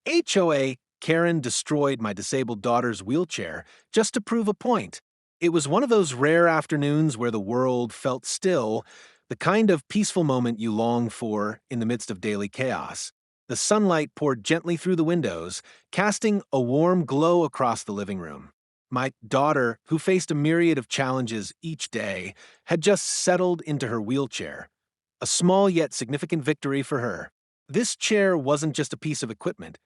HOA Karen destroyed my disabled daughter's wheelchair just to prove a point. It was one of those rare afternoons where the world felt still, the kind of peaceful moment you long for in the midst of daily chaos. The sunlight poured gently through the windows, casting a warm glow across the living room. My daughter, who faced a myriad of challenges each day, had just settled into her wheelchair. A small yet significant victory for her. This chair wasn't just a piece of equipment.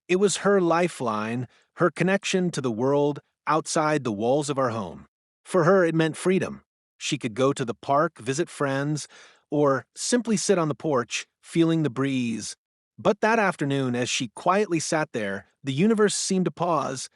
It was her lifeline, her connection to the world outside the walls of our home. For her, it meant freedom. She could go to the park, visit friends, or simply sit on the porch, feeling the breeze. But that afternoon, as she quietly sat there, the universe seemed to pause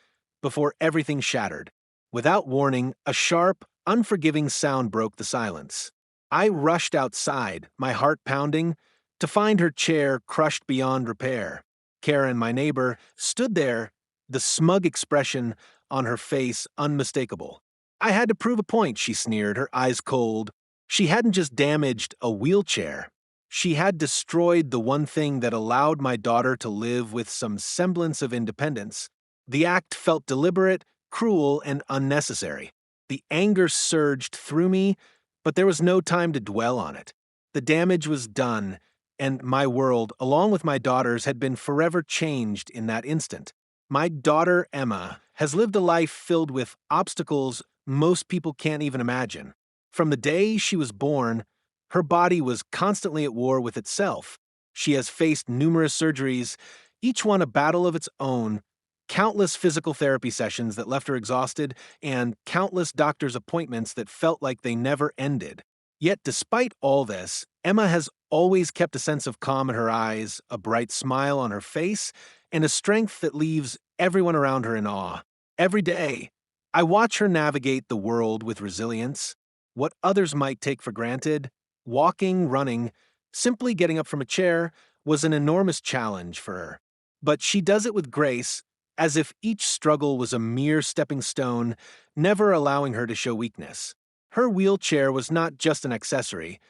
before everything shattered. Without warning, a sharp, unforgiving sound broke the silence. I rushed outside, my heart pounding, to find her chair crushed beyond repair. Karen, my neighbor, stood there, the smug expression on her face unmistakable. I had to prove a point, she sneered, her eyes cold. She hadn't just damaged a wheelchair. She had destroyed the one thing that allowed my daughter to live with some semblance of independence. The act felt deliberate, cruel, and unnecessary. The anger surged through me, but there was no time to dwell on it. The damage was done, and my world, along with my daughter's, had been forever changed in that instant. My daughter, Emma, has lived a life filled with obstacles most people can't even imagine. From the day she was born, her body was constantly at war with itself. She has faced numerous surgeries, each one a battle of its own, countless physical therapy sessions that left her exhausted, and countless doctor's appointments that felt like they never ended. Yet despite all this, Emma has always kept a sense of calm in her eyes, a bright smile on her face, and a strength that leaves everyone around her in awe. Every day, I watch her navigate the world with resilience. What others might take for granted, walking, running, simply getting up from a chair, was an enormous challenge for her. But she does it with grace, as if each struggle was a mere stepping stone, never allowing her to show weakness. Her wheelchair was not just an accessory.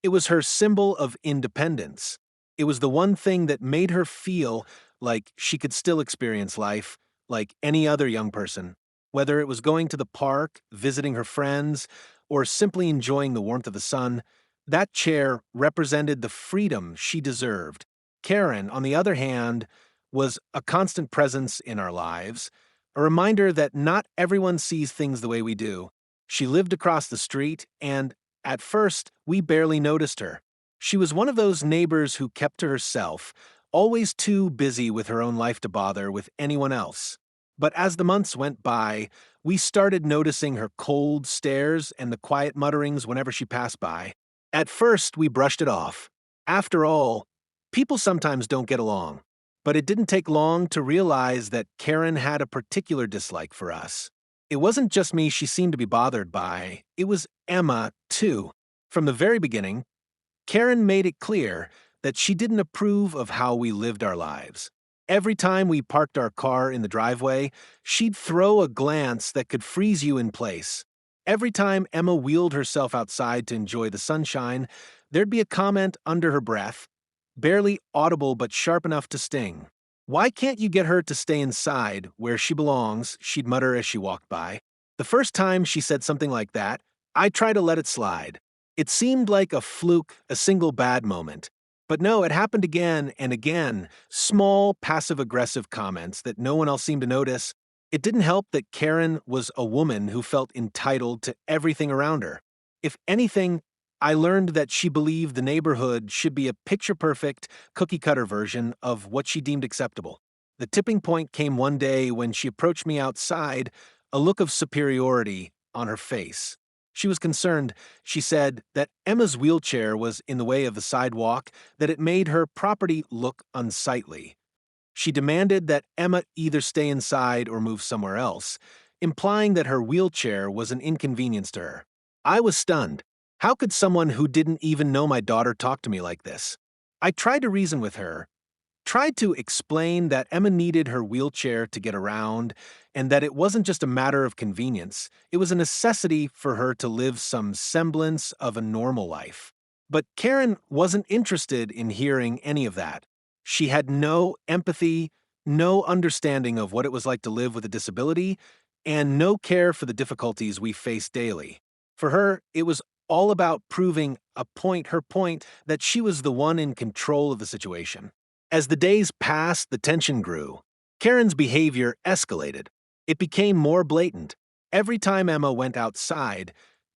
It was her symbol of independence. It was the one thing that made her feel like she could still experience life, like any other young person. Whether it was going to the park, visiting her friends, or simply enjoying the warmth of the sun, that chair represented the freedom she deserved. Karen, on the other hand, was a constant presence in our lives, a reminder that not everyone sees things the way we do. She lived across the street, and at first, we barely noticed her. She was one of those neighbors who kept to herself, always too busy with her own life to bother with anyone else. But as the months went by, we started noticing her cold stares and the quiet mutterings whenever she passed by. At first, we brushed it off. After all, people sometimes don't get along. But it didn't take long to realize that Karen had a particular dislike for us. It wasn't just me she seemed to be bothered by, it was Emma, too. From the very beginning, Karen made it clear that she didn't approve of how we lived our lives. Every time we parked our car in the driveway, she'd throw a glance that could freeze you in place. Every time Emma wheeled herself outside to enjoy the sunshine, there'd be a comment under her breath, barely audible but sharp enough to sting. "Why can't you get her to stay inside, where she belongs?" she'd mutter as she walked by. The first time she said something like that, I tried to let it slide. It seemed like a fluke, a single bad moment. But no, it happened again and again, small, passive-aggressive comments that no one else seemed to notice. It didn't help that Karen was a woman who felt entitled to everything around her. If anything, I learned that she believed the neighborhood should be a picture-perfect, cookie-cutter version of what she deemed acceptable. The tipping point came one day when she approached me outside, a look of superiority on her face. She was concerned, she said, that Emma's wheelchair was in the way of the sidewalk, that it made her property look unsightly. She demanded that Emma either stay inside or move somewhere else, implying that her wheelchair was an inconvenience to her. I was stunned. How could someone who didn't even know my daughter talk to me like this? I tried to reason with her, tried to explain that Emma needed her wheelchair to get around and that it wasn't just a matter of convenience, it was a necessity for her to live some semblance of a normal life. But Karen wasn't interested in hearing any of that. She had no empathy, no understanding of what it was like to live with a disability, and no care for the difficulties we face daily. For her, it was all about proving her point that she was the one in control of the situation. As the days passed, the tension grew. Karen's behavior escalated. It became more blatant. Every time Emma went outside,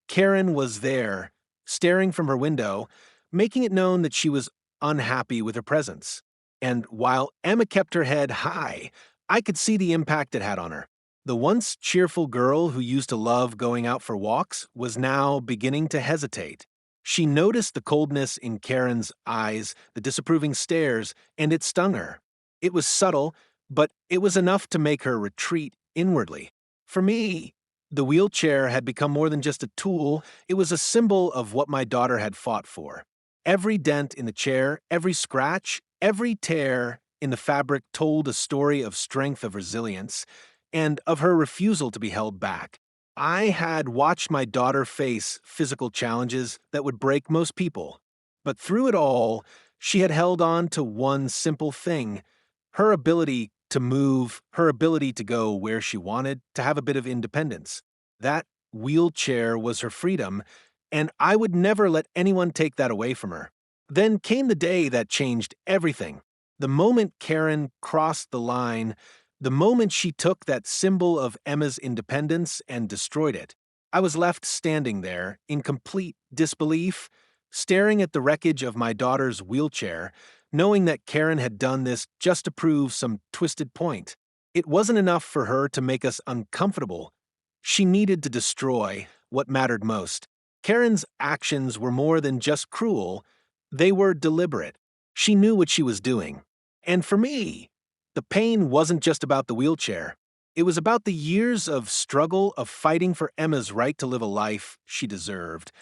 Karen was there, staring from her window, making it known that she was unhappy with her presence. And while Emma kept her head high, I could see the impact it had on her. The once cheerful girl who used to love going out for walks was now beginning to hesitate. She noticed the coldness in Karen's eyes, the disapproving stares, and it stung her. It was subtle, but it was enough to make her retreat inwardly. For me, the wheelchair had become more than just a tool, it was a symbol of what my daughter had fought for. Every dent in the chair, every scratch, every tear in the fabric told a story of strength, of resilience, and of her refusal to be held back. I had watched my daughter face physical challenges that would break most people, but through it all, she had held on to one simple thing: her ability to move, her ability to go where she wanted, to have a bit of independence. That wheelchair was her freedom, and I would never let anyone take that away from her. Then came the day that changed everything. The moment Karen crossed the line, the moment she took that symbol of Emma's independence and destroyed it. I was left standing there in complete disbelief, staring at the wreckage of my daughter's wheelchair, knowing that Karen had done this just to prove some twisted point. It wasn't enough for her to make us uncomfortable. She needed to destroy what mattered most. Karen's actions were more than just cruel, they were deliberate. She knew what she was doing. And for me, the pain wasn't just about the wheelchair. It was about the years of struggle, of fighting for Emma's right to live a life she deserved,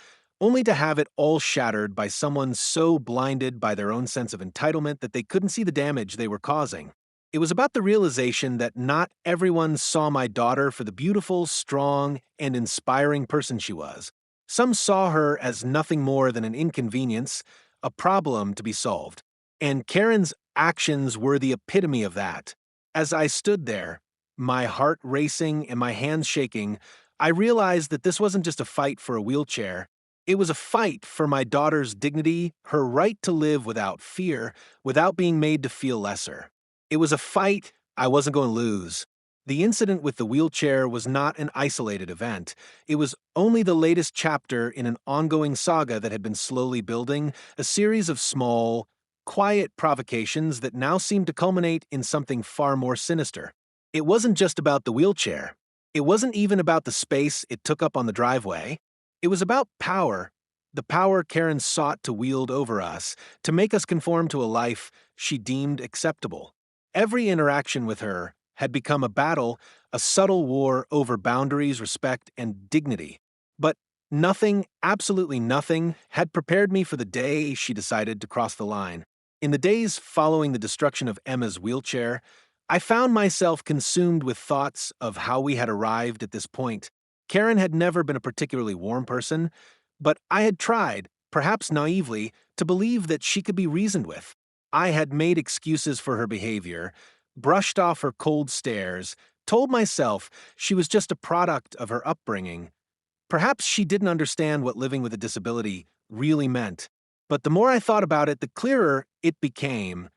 only to have it all shattered by someone so blinded by their own sense of entitlement that they couldn't see the damage they were causing. It was about the realization that not everyone saw my daughter for the beautiful, strong, and inspiring person she was. Some saw her as nothing more than an inconvenience, a problem to be solved. And Karen's actions were the epitome of that. As I stood there, my heart racing and my hands shaking, I realized that this wasn't just a fight for a wheelchair. It was a fight for my daughter's dignity, her right to live without fear, without being made to feel lesser. It was a fight I wasn't going to lose. The incident with the wheelchair was not an isolated event. It was only the latest chapter in an ongoing saga that had been slowly building, a series of small, quiet provocations that now seemed to culminate in something far more sinister. It wasn't just about the wheelchair. It wasn't even about the space it took up on the driveway. It was about power, the power Karen sought to wield over us, to make us conform to a life she deemed acceptable. Every interaction with her had become a battle, a subtle war over boundaries, respect, and dignity. But nothing, absolutely nothing, had prepared me for the day she decided to cross the line. In the days following the destruction of Emma's wheelchair, I found myself consumed with thoughts of how we had arrived at this point. Karen had never been a particularly warm person, but I had tried, perhaps naively, to believe that she could be reasoned with. I had made excuses for her behavior, brushed off her cold stares, told myself she was just a product of her upbringing. Perhaps she didn't understand what living with a disability really meant. But the more I thought about it, the clearer it became.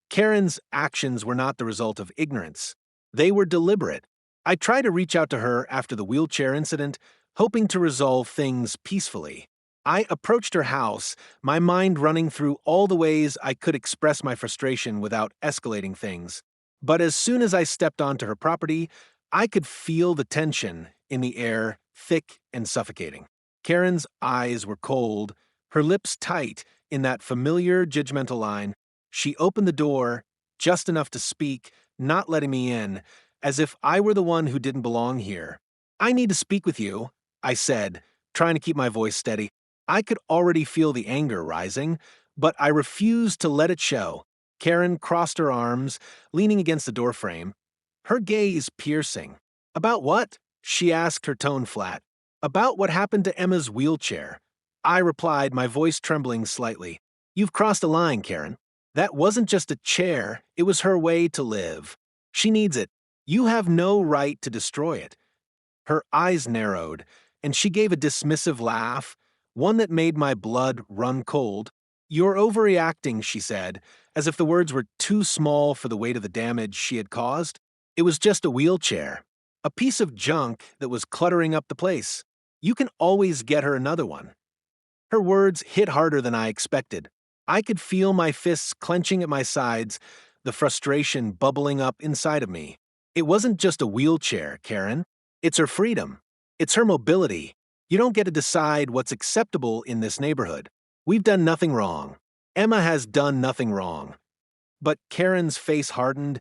Karen's actions were not the result of ignorance. They were deliberate. I tried to reach out to her after the wheelchair incident, hoping to resolve things peacefully. I approached her house, my mind running through all the ways I could express my frustration without escalating things. But as soon as I stepped onto her property, I could feel the tension in the air, thick and suffocating. Karen's eyes were cold, her lips tight in that familiar judgmental line. She opened the door, just enough to speak, not letting me in, as if I were the one who didn't belong here. "I need to speak with you," I said, trying to keep my voice steady. I could already feel the anger rising, but I refused to let it show. Karen crossed her arms, leaning against the doorframe, her gaze piercing. "About what?" she asked, her tone flat. "About what happened to Emma's wheelchair." I replied, my voice trembling slightly. "You've crossed a line, Karen." That wasn't just a chair, it was her way to live. She needs it. You have no right to destroy it. Her eyes narrowed, and she gave a dismissive laugh, one that made my blood run cold. You're overreacting, she said, as if the words were too small for the weight of the damage she had caused. It was just a wheelchair, a piece of junk that was cluttering up the place. You can always get her another one. Her words hit harder than I expected. I could feel my fists clenching at my sides, the frustration bubbling up inside of me. It wasn't just a wheelchair, Karen. It's her freedom. It's her mobility. You don't get to decide what's acceptable in this neighborhood. We've done nothing wrong. Emma has done nothing wrong. But Karen's face hardened,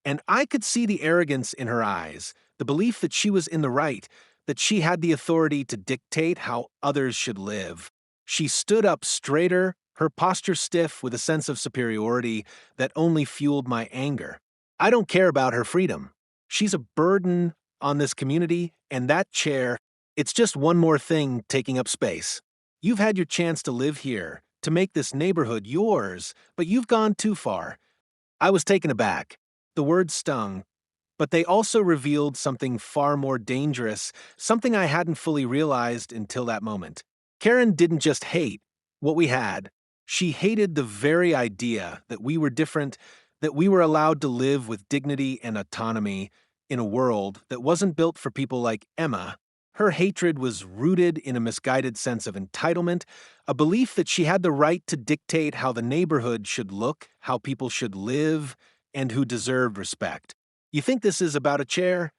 and I could see the arrogance in her eyes, the belief that she was in the right, that she had the authority to dictate how others should live. She stood up straighter, her posture stiff with a sense of superiority that only fueled my anger. I don't care about her freedom. She's a burden on this community, and that chair, it's just one more thing taking up space. You've had your chance to live here, to make this neighborhood yours, but you've gone too far. I was taken aback. The words stung, but they also revealed something far more dangerous, something I hadn't fully realized until that moment. Karen didn't just hate what we had. She hated the very idea that we were different, that we were allowed to live with dignity and autonomy in a world that wasn't built for people like Emma. Her hatred was rooted in a misguided sense of entitlement, a belief that she had the right to dictate how the neighborhood should look, how people should live, and who deserved respect. You think this is about a chair?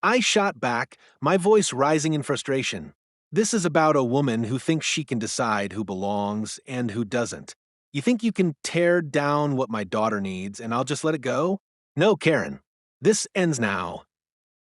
I shot back, my voice rising in frustration. This is about a woman who thinks she can decide who belongs and who doesn't. You think you can tear down what my daughter needs and I'll just let it go? No, Karen. This ends now.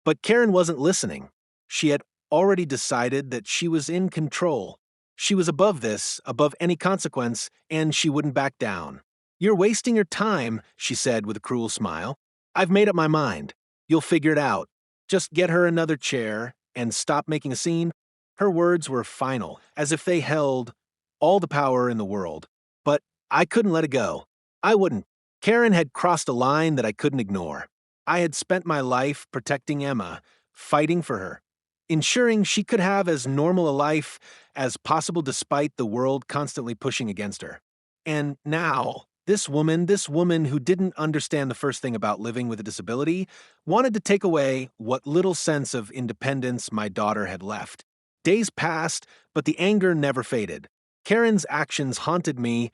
But Karen wasn't listening. She had already decided that she was in control. She was above this, above any consequence, and she wouldn't back down. You're wasting your time, she said with a cruel smile. I've made up my mind. You'll figure it out. Just get her another chair and stop making a scene. Her words were final, as if they held all the power in the world. But I couldn't let it go. I wouldn't. Karen had crossed a line that I couldn't ignore. I had spent my life protecting Emma, fighting for her, ensuring she could have as normal a life as possible despite the world constantly pushing against her. And now, this woman who didn't understand the first thing about living with a disability, wanted to take away what little sense of independence my daughter had left. Days passed, but the anger never faded. Karen's actions haunted me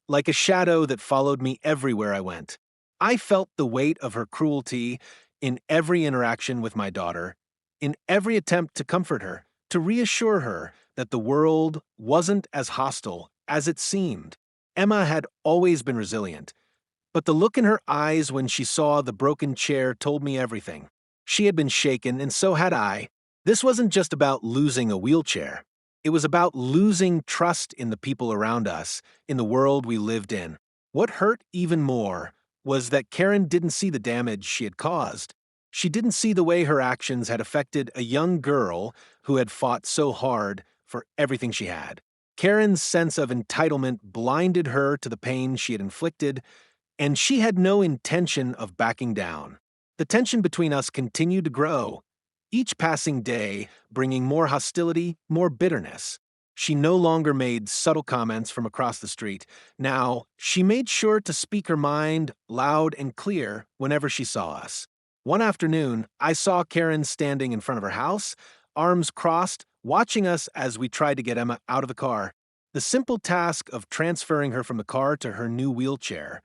like a shadow that followed me everywhere I went. I felt the weight of her cruelty in every interaction with my daughter, in every attempt to comfort her, to reassure her that the world wasn't as hostile as it seemed. Emma had always been resilient, but the look in her eyes when she saw the broken chair told me everything. She had been shaken, and so had I. This wasn't just about losing a wheelchair. It was about losing trust in the people around us, in the world we lived in. What hurt even more was that Karen didn't see the damage she had caused. She didn't see the way her actions had affected a young girl who had fought so hard for everything she had. Karen's sense of entitlement blinded her to the pain she had inflicted, and she had no intention of backing down. The tension between us continued to grow, each passing day bringing more hostility, more bitterness. She no longer made subtle comments from across the street. Now, she made sure to speak her mind loud and clear whenever she saw us. One afternoon, I saw Karen standing in front of her house, arms crossed, watching us as we tried to get Emma out of the car. The simple task of transferring her from the car to her new wheelchair,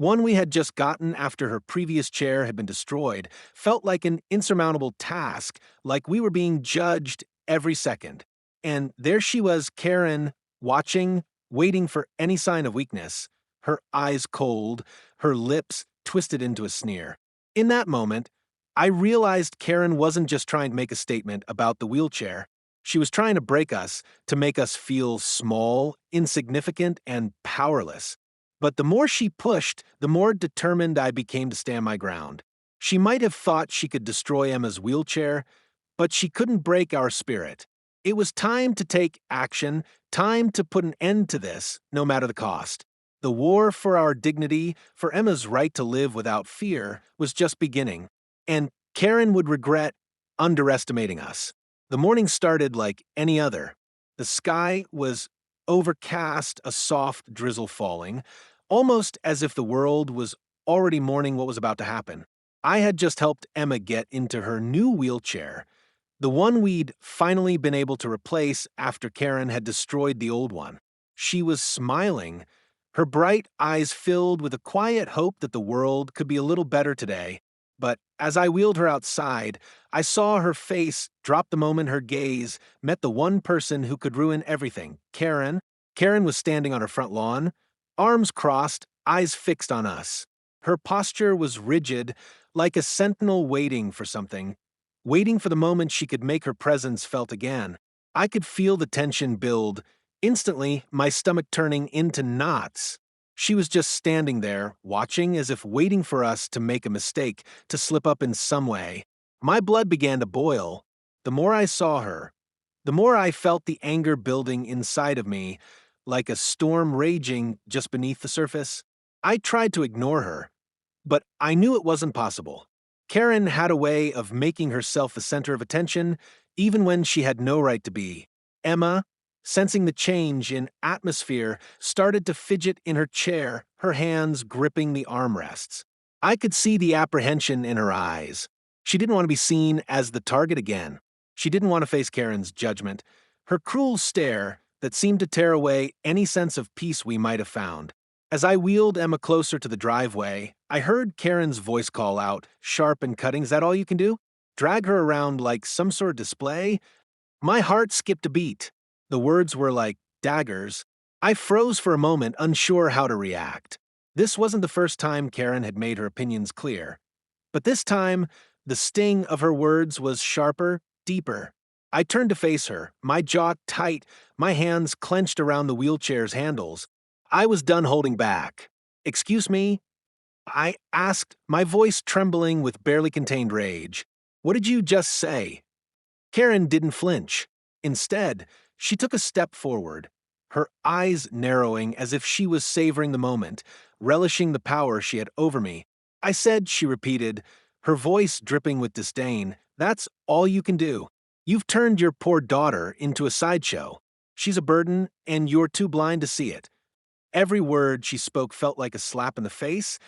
one we had just gotten after her previous chair had been destroyed, felt like an insurmountable task, like we were being judged every second. And there she was, Karen, watching, waiting for any sign of weakness, her eyes cold, her lips twisted into a sneer. In that moment, I realized Karen wasn't just trying to make a statement about the wheelchair. She was trying to break us, to make us feel small, insignificant, and powerless. But the more she pushed, the more determined I became to stand my ground. She might have thought she could destroy Emma's wheelchair, but she couldn't break our spirit. It was time to take action, time to put an end to this, no matter the cost. The war for our dignity, for Emma's right to live without fear, was just beginning, and Karen would regret underestimating us. The morning started like any other. The sky was overcast, a soft drizzle falling, almost as if the world was already mourning what was about to happen. I had just helped Emma get into her new wheelchair, the one we'd finally been able to replace after Karen had destroyed the old one. She was smiling, her bright eyes filled with a quiet hope that the world could be a little better today. But as I wheeled her outside, I saw her face drop the moment her gaze met the one person who could ruin everything, Karen. Karen was standing on her front lawn, arms crossed, eyes fixed on us. Her posture was rigid, like a sentinel waiting for something, waiting for the moment she could make her presence felt again. I could feel the tension build, instantly my stomach turning into knots. She was just standing there, watching as if waiting for us to make a mistake, to slip up in some way. My blood began to boil. The more I saw her, the more I felt the anger building inside of me, like a storm raging just beneath the surface. I tried to ignore her, but I knew it wasn't possible. Karen had a way of making herself the center of attention, even when she had no right to be. Emma, sensing the change in atmosphere, started to fidget in her chair, her hands gripping the armrests. I could see the apprehension in her eyes. She didn't want to be seen as the target again. She didn't want to face Karen's judgment, her cruel stare that seemed to tear away any sense of peace we might have found. As I wheeled Emma closer to the driveway, I heard Karen's voice call out, sharp and cutting, "Is that all you can do? Drag her around like some sort of display?" My heart skipped a beat. The words were like daggers. I froze for a moment, unsure how to react. This wasn't the first time Karen had made her opinions clear. But this time, the sting of her words was sharper, deeper. I turned to face her, my jaw tight, my hands clenched around the wheelchair's handles. I was done holding back. "Excuse me?" I asked, my voice trembling with barely contained rage. "What did you just say?" Karen didn't flinch. Instead, she took a step forward, her eyes narrowing as if she was savoring the moment, relishing the power she had over me. "I said," she repeated, her voice dripping with disdain, "that's all you can do. You've turned your poor daughter into a sideshow. She's a burden, and you're too blind to see it." Every word she spoke felt like a slap in the face,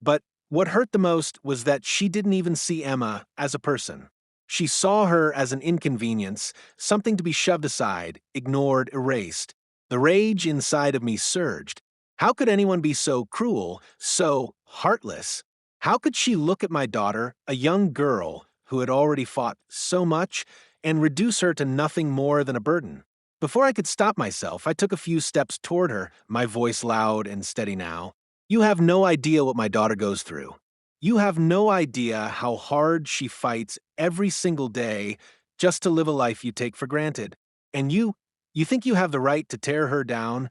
but what hurt the most was that she didn't even see Emma as a person. She saw her as an inconvenience, something to be shoved aside, ignored, erased. The rage inside of me surged. How could anyone be so cruel, so heartless? How could she look at my daughter, a young girl who had already fought so much, and reduce her to nothing more than a burden? Before I could stop myself, I took a few steps toward her, my voice loud and steady now. "You have no idea what my daughter goes through. You have no idea how hard she fights every single day just to live a life you take for granted. And you think you have the right to tear her down?"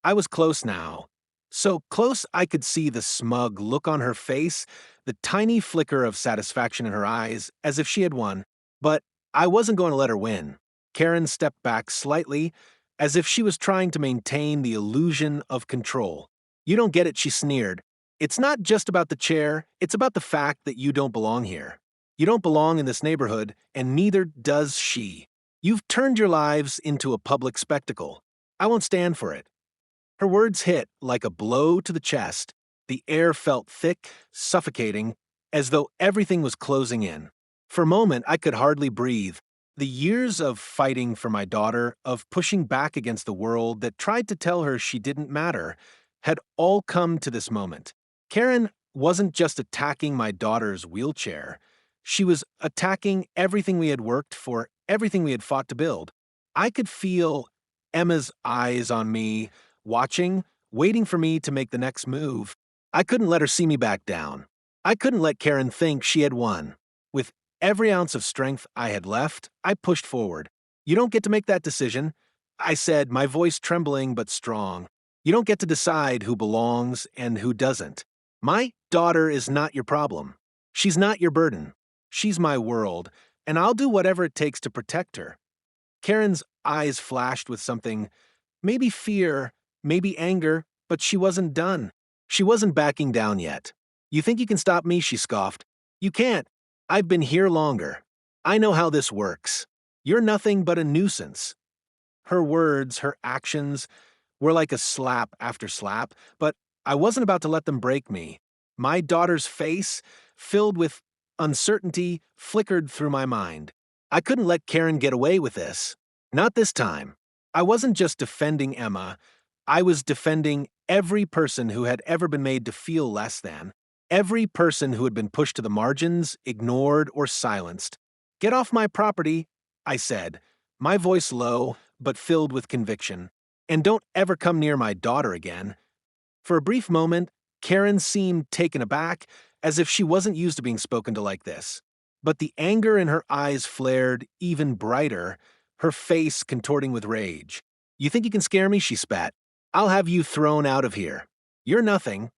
I was close now. So close I could see the smug look on her face, the tiny flicker of satisfaction in her eyes, as if she had won. But I wasn't going to let her win. Karen stepped back slightly, as if she was trying to maintain the illusion of control. "You don't get it," she sneered. "It's not just about the chair, it's about the fact that you don't belong here. You don't belong in this neighborhood, and neither does she. You've turned your lives into a public spectacle. I won't stand for it." Her words hit like a blow to the chest. The air felt thick, suffocating, as though everything was closing in. For a moment, I could hardly breathe. The years of fighting for my daughter, of pushing back against the world that tried to tell her she didn't matter, had all come to this moment. Karen wasn't just attacking my daughter's wheelchair. She was attacking everything we had worked for, everything we had fought to build. I could feel Emma's eyes on me, watching, waiting for me to make the next move. I couldn't let her see me back down. I couldn't let Karen think she had won. With every ounce of strength I had left, I pushed forward. "You don't get to make that decision," I said, my voice trembling but strong. "You don't get to decide who belongs and who doesn't. My daughter is not your problem. She's not your burden. She's my world, and I'll do whatever it takes to protect her." Karen's eyes flashed with something, maybe fear, maybe anger, But she wasn't done. She wasn't backing down yet. "You think you can stop me?" she scoffed. "You can't. I've been here longer. I know how this works. You're nothing but a nuisance." Her words, her actions, were like a slap after slap, but I wasn't about to let them break me. My daughter's face, filled with uncertainty, flickered through my mind. I couldn't let Karen get away with this. Not this time. I wasn't just defending Emma, I was defending every person who had ever been made to feel less than, every person who had been pushed to the margins, ignored, or silenced. "Get off my property," I said, my voice low but filled with conviction. "And don't ever come near my daughter again." For a brief moment, Karen seemed taken aback, as if she wasn't used to being spoken to like this. But the anger in her eyes flared even brighter, her face contorting with rage. "You think you can scare me?" she spat. "I'll have you thrown out of here. You're nothing."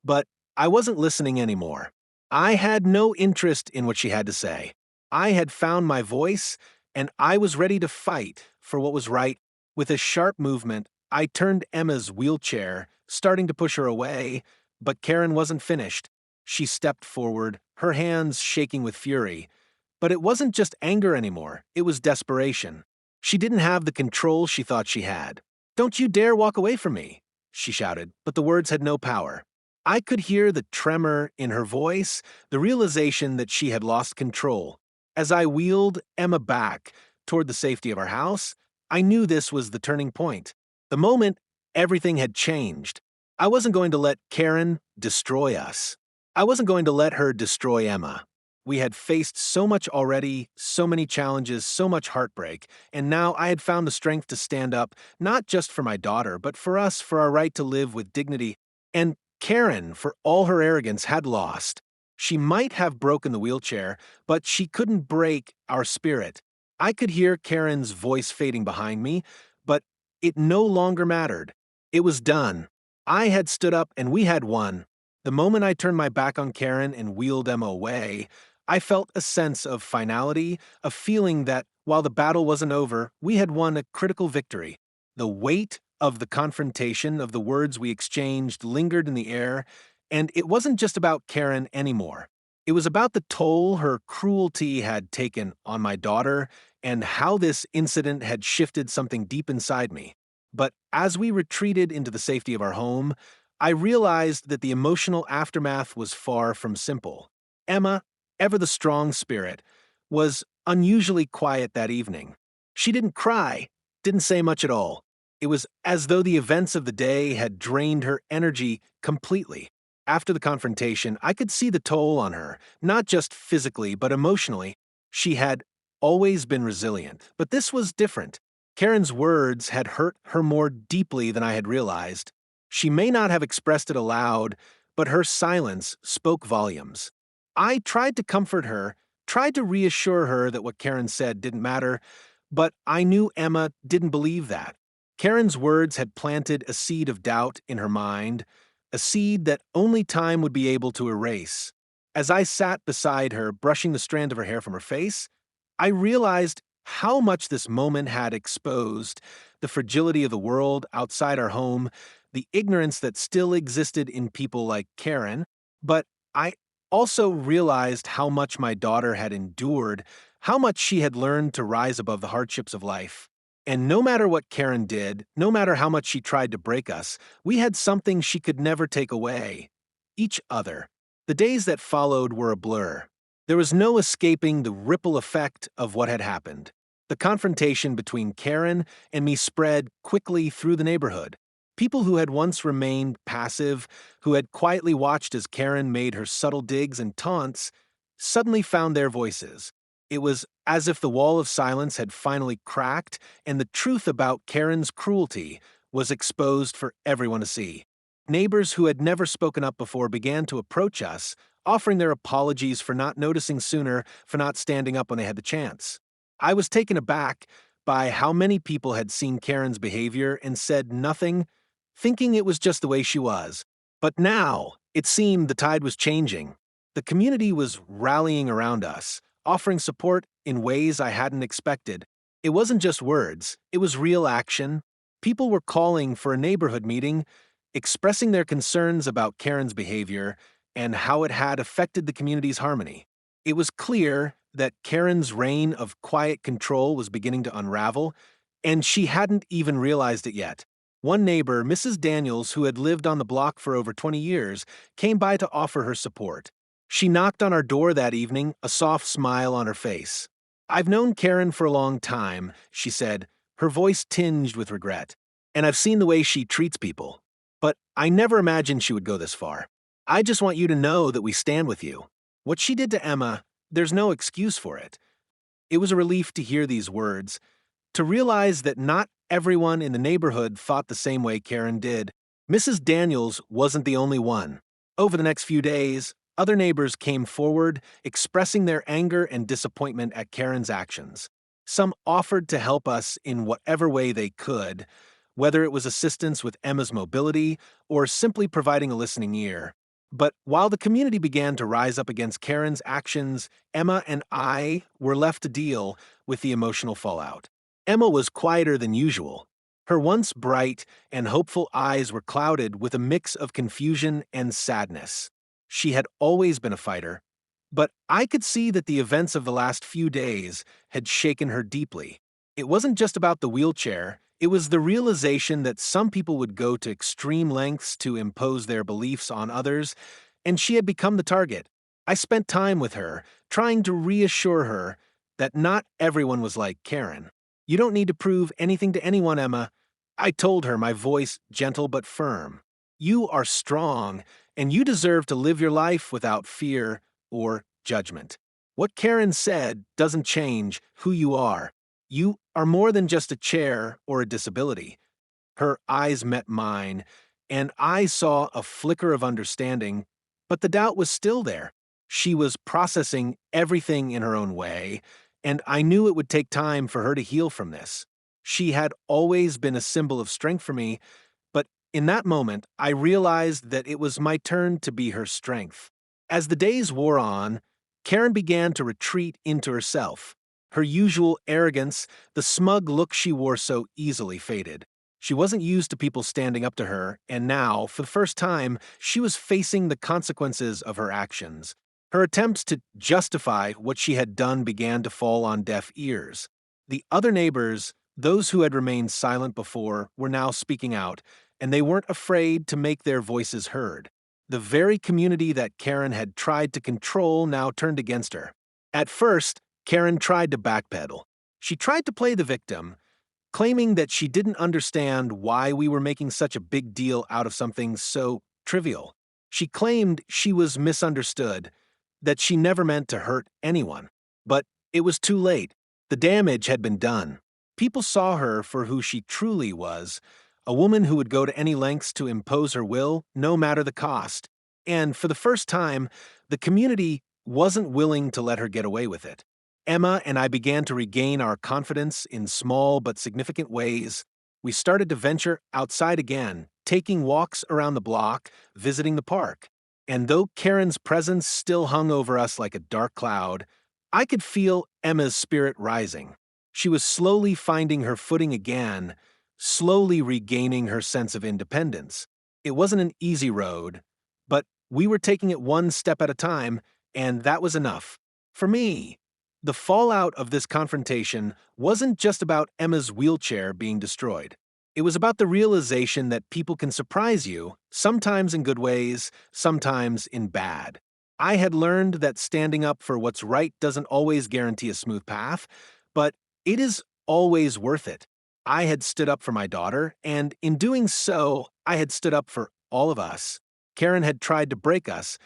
But I wasn't listening anymore. I had no interest in what she had to say. I had found my voice, and I was ready to fight for what was right. With a sharp movement, I turned Emma's wheelchair, starting to push her away, but Karen wasn't finished. She stepped forward, her hands shaking with fury. But it wasn't just anger anymore, it was desperation. She didn't have the control she thought she had. "Don't you dare walk away from me," she shouted, but the words had no power. I could hear the tremor in her voice, the realization that she had lost control. As I wheeled Emma back toward the safety of our house, I knew this was the turning point. The moment everything had changed. I wasn't going to let Karen destroy us. I wasn't going to let her destroy Emma. We had faced so much already, so many challenges, so much heartbreak, and now I had found the strength to stand up, not just for my daughter, but for us, for our right to live with dignity. And Karen, for all her arrogance, had lost. She might have broken the wheelchair, but she couldn't break our spirit. I could hear Karen's voice fading behind me, but it no longer mattered. It was done. I had stood up and we had won. The moment I turned my back on Karen and wheeled Emma away, I felt a sense of finality, a feeling that, while the battle wasn't over, we had won a critical victory. The weight of the confrontation, of the words we exchanged, lingered in the air, and it wasn't just about Karen anymore. It was about the toll her cruelty had taken on my daughter and how this incident had shifted something deep inside me. But as we retreated into the safety of our home, I realized that the emotional aftermath was far from simple. Emma, ever the strong spirit, was unusually quiet that evening. She didn't cry, didn't say much at all. It was as though the events of the day had drained her energy completely. After the confrontation, I could see the toll on her, not just physically, but emotionally. She had always been resilient, but this was different. Karen's words had hurt her more deeply than I had realized. She may not have expressed it aloud, but her silence spoke volumes. I tried to comfort her, tried to reassure her that what Karen said didn't matter, but I knew Emma didn't believe that. Karen's words had planted a seed of doubt in her mind, a seed that only time would be able to erase. As I sat beside her, brushing the strand of her hair from her face, I realized how much this moment had exposed the fragility of the world outside our home, the ignorance that still existed in people like Karen, but I also realized how much my daughter had endured, how much she had learned to rise above the hardships of life. And no matter what Karen did, no matter how much she tried to break us, we had something she could never take away: each other. The days that followed were a blur. There was no escaping the ripple effect of what had happened. The confrontation between Karen and me spread quickly through the neighborhood. People who had once remained passive, who had quietly watched as Karen made her subtle digs and taunts, suddenly found their voices. It was as if the wall of silence had finally cracked and the truth about Karen's cruelty was exposed for everyone to see. Neighbors who had never spoken up before began to approach us, offering their apologies for not noticing sooner, for not standing up when they had the chance. I was taken aback by how many people had seen Karen's behavior and said nothing, thinking it was just the way she was. But now, it seemed the tide was changing. The community was rallying around us, offering support in ways I hadn't expected. It wasn't just words, it was real action. People were calling for a neighborhood meeting, expressing their concerns about Karen's behavior and how it had affected the community's harmony. It was clear that Karen's reign of quiet control was beginning to unravel, and she hadn't even realized it yet. One neighbor, Mrs. Daniels, who had lived on the block for over 20 years, came by to offer her support. She knocked on our door that evening, a soft smile on her face. "I've known Karen for a long time," she said, her voice tinged with regret, "and I've seen the way she treats people. But I never imagined she would go this far. I just want you to know that we stand with you. What she did to Emma, there's no excuse for it." It was a relief to hear these words, to realize that not everyone in the neighborhood thought the same way Karen did. Mrs. Daniels wasn't the only one. Over the next few days, other neighbors came forward, expressing their anger and disappointment at Karen's actions. Some offered to help us in whatever way they could, whether it was assistance with Emma's mobility or simply providing a listening ear. But while the community began to rise up against Karen's actions, Emma and I were left to deal with the emotional fallout. Emma was quieter than usual. Her once bright and hopeful eyes were clouded with a mix of confusion and sadness. She had always been a fighter, but I could see that the events of the last few days had shaken her deeply. It wasn't just about the wheelchair, it was the realization that some people would go to extreme lengths to impose their beliefs on others, and she had become the target. I spent time with her, trying to reassure her that not everyone was like Karen. "You don't need to prove anything to anyone, Emma," I told her, my voice gentle but firm. "You are strong, and you deserve to live your life without fear or judgment. What Karen said doesn't change who you are. You are more than just a chair or a disability." Her eyes met mine, and I saw a flicker of understanding, but the doubt was still there. She was processing everything in her own way, and I knew it would take time for her to heal from this. She had always been a symbol of strength for me, but in that moment, I realized that it was my turn to be her strength. As the days wore on, Karen began to retreat into herself. Her usual arrogance, the smug look she wore so easily faded. She wasn't used to people standing up to her, and now, for the first time, she was facing the consequences of her actions. Her attempts to justify what she had done began to fall on deaf ears. The other neighbors, those who had remained silent before, were now speaking out, and they weren't afraid to make their voices heard. The very community that Karen had tried to control now turned against her. At first, Karen tried to backpedal. She tried to play the victim, claiming that she didn't understand why we were making such a big deal out of something so trivial. She claimed she was misunderstood, that she never meant to hurt anyone. But it was too late. The damage had been done. People saw her for who she truly was, a woman who would go to any lengths to impose her will, no matter the cost. And for the first time, the community wasn't willing to let her get away with it. Emma and I began to regain our confidence in small but significant ways. We started to venture outside again, taking walks around the block, visiting the park. And though Karen's presence still hung over us like a dark cloud, I could feel Emma's spirit rising. She was slowly finding her footing again, slowly regaining her sense of independence. It wasn't an easy road, but we were taking it one step at a time, and that was enough. For me, the fallout of this confrontation wasn't just about Emma's wheelchair being destroyed. It was about the realization that people can surprise you, sometimes in good ways, sometimes in bad. I had learned that standing up for what's right doesn't always guarantee a smooth path, but it is always worth it. I had stood up for my daughter, and in doing so, I had stood up for all of us. Karen had tried to break us,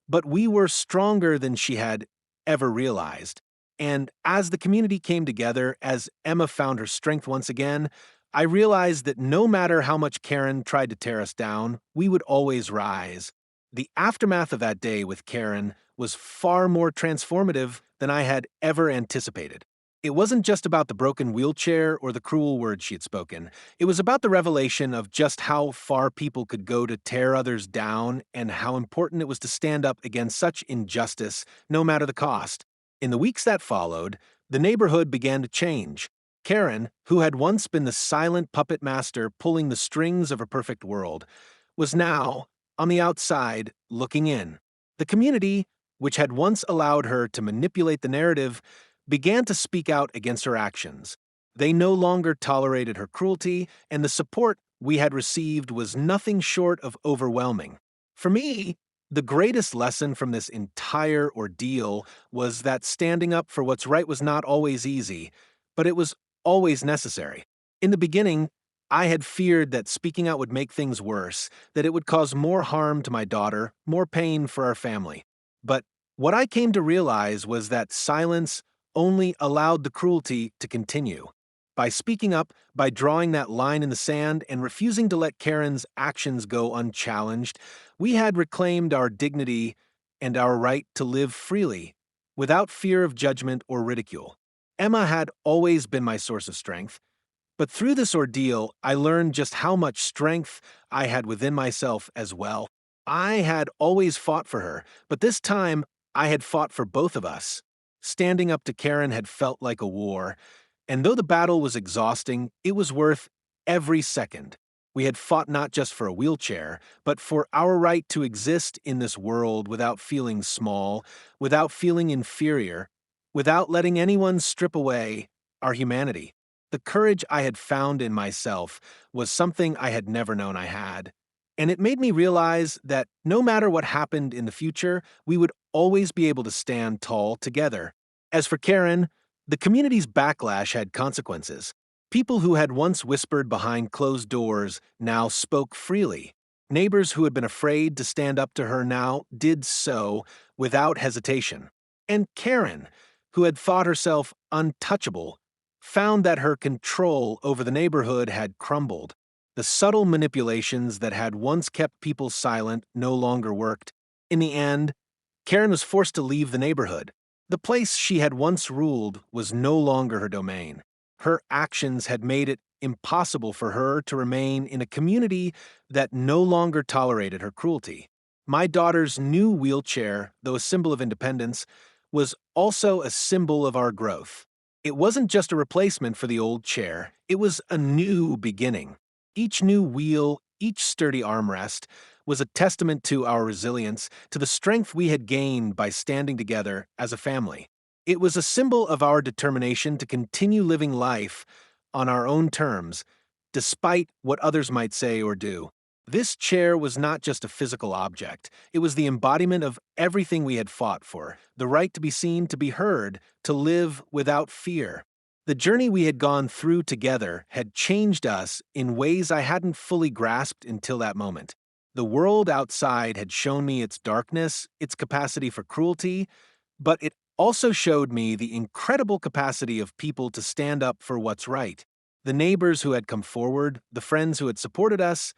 but we were stronger than she had ever realized. And as the community came together, as Emma found her strength once again, I realized that no matter how much Karen tried to tear us down, we would always rise. The aftermath of that day with Karen was far more transformative than I had ever anticipated. It wasn't just about the broken wheelchair or the cruel words she had spoken. It was about the revelation of just how far people could go to tear others down and how important it was to stand up against such injustice, no matter the cost. In the weeks that followed, the neighborhood began to change. Karen, who had once been the silent puppet master pulling the strings of a perfect world, was now on the outside looking in. The community, which had once allowed her to manipulate the narrative, began to speak out against her actions. They no longer tolerated her cruelty, and the support we had received was nothing short of overwhelming. For me, the greatest lesson from this entire ordeal was that standing up for what's right was not always easy, but it was always necessary. In the beginning, I had feared that speaking out would make things worse, that it would cause more harm to my daughter, more pain for our family. But what I came to realize was that silence only allowed the cruelty to continue. By speaking up, by drawing that line in the sand, and refusing to let Karen's actions go unchallenged, we had reclaimed our dignity and our right to live freely, without fear of judgment or ridicule. Emma had always been my source of strength, but through this ordeal, I learned just how much strength I had within myself as well. I had always fought for her, but this time I had fought for both of us. Standing up to Karen had felt like a war, and though the battle was exhausting, it was worth every second. We had fought not just for a wheelchair, but for our right to exist in this world without feeling small, without feeling inferior, without letting anyone strip away our humanity. The courage I had found in myself was something I had never known I had. And it made me realize that no matter what happened in the future, we would always be able to stand tall together. As for Karen, the community's backlash had consequences. People who had once whispered behind closed doors now spoke freely. Neighbors who had been afraid to stand up to her now did so without hesitation. And Karen, who had thought herself untouchable, found that her control over the neighborhood had crumbled. The subtle manipulations that had once kept people silent no longer worked. In the end, Karen was forced to leave the neighborhood. The place she had once ruled was no longer her domain. Her actions had made it impossible for her to remain in a community that no longer tolerated her cruelty. My daughter's new wheelchair, though a symbol of independence, was also a symbol of our growth. It wasn't just a replacement for the old chair, it was a new beginning. Each new wheel, each sturdy armrest, was a testament to our resilience, to the strength we had gained by standing together as a family. It was a symbol of our determination to continue living life on our own terms, despite what others might say or do. This chair was not just a physical object. It was the embodiment of everything we had fought for, the right to be seen, to be heard, to live without fear. The journey we had gone through together had changed us in ways I hadn't fully grasped until that moment. The world outside had shown me its darkness, its capacity for cruelty, but it also showed me the incredible capacity of people to stand up for what's right. The neighbors who had come forward, the friends who had supported us,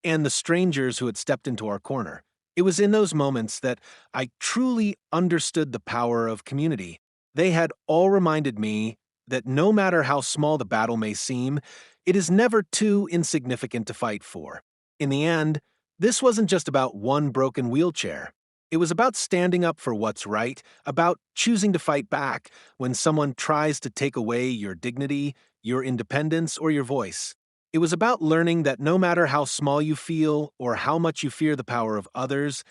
and the strangers who had stepped into our corner. It was in those moments that I truly understood the power of community. They had all reminded me that no matter how small the battle may seem, it is never too insignificant to fight for. In the end, this wasn't just about one broken wheelchair. It was about standing up for what's right, about choosing to fight back when someone tries to take away your dignity, your independence, or your voice. It was about learning that no matter how small you feel or how much you fear the power of others,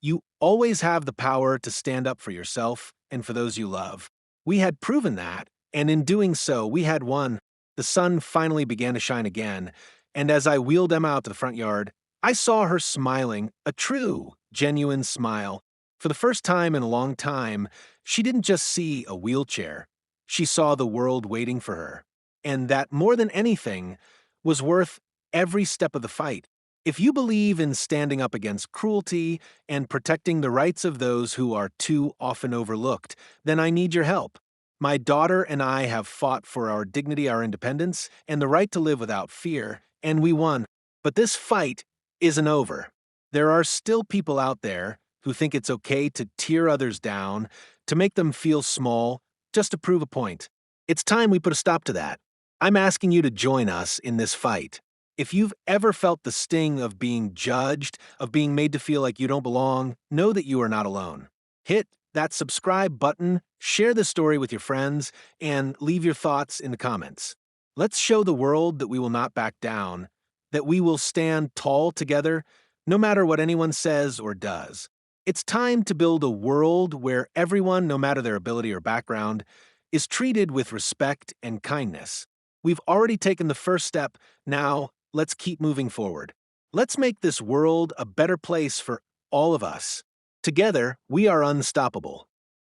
you always have the power to stand up for yourself and for those you love. We had proven that, and in doing so, we had won. The sun finally began to shine again, and as I wheeled Emma out to the front yard, I saw her smiling, a true, genuine smile. For the first time in a long time, she didn't just see a wheelchair. She saw the world waiting for her. And that, more than anything, was worth every step of the fight. If you believe in standing up against cruelty and protecting the rights of those who are too often overlooked, then I need your help. My daughter and I have fought for our dignity, our independence, and the right to live without fear, and we won. But this fight isn't over. There are still people out there who think it's okay to tear others down, to make them feel small, just to prove a point. It's time we put a stop to that. I'm asking you to join us in this fight. If you've ever felt the sting of being judged, of being made to feel like you don't belong, know that you are not alone. Hit that subscribe button, share this story with your friends, and leave your thoughts in the comments. Let's show the world that we will not back down, that we will stand tall together, no matter what anyone says or does. It's time to build a world where everyone, no matter their ability or background, is treated with respect and kindness. We've already taken the first step. Now, let's keep moving forward. Let's make this world a better place for all of us. Together, we are unstoppable.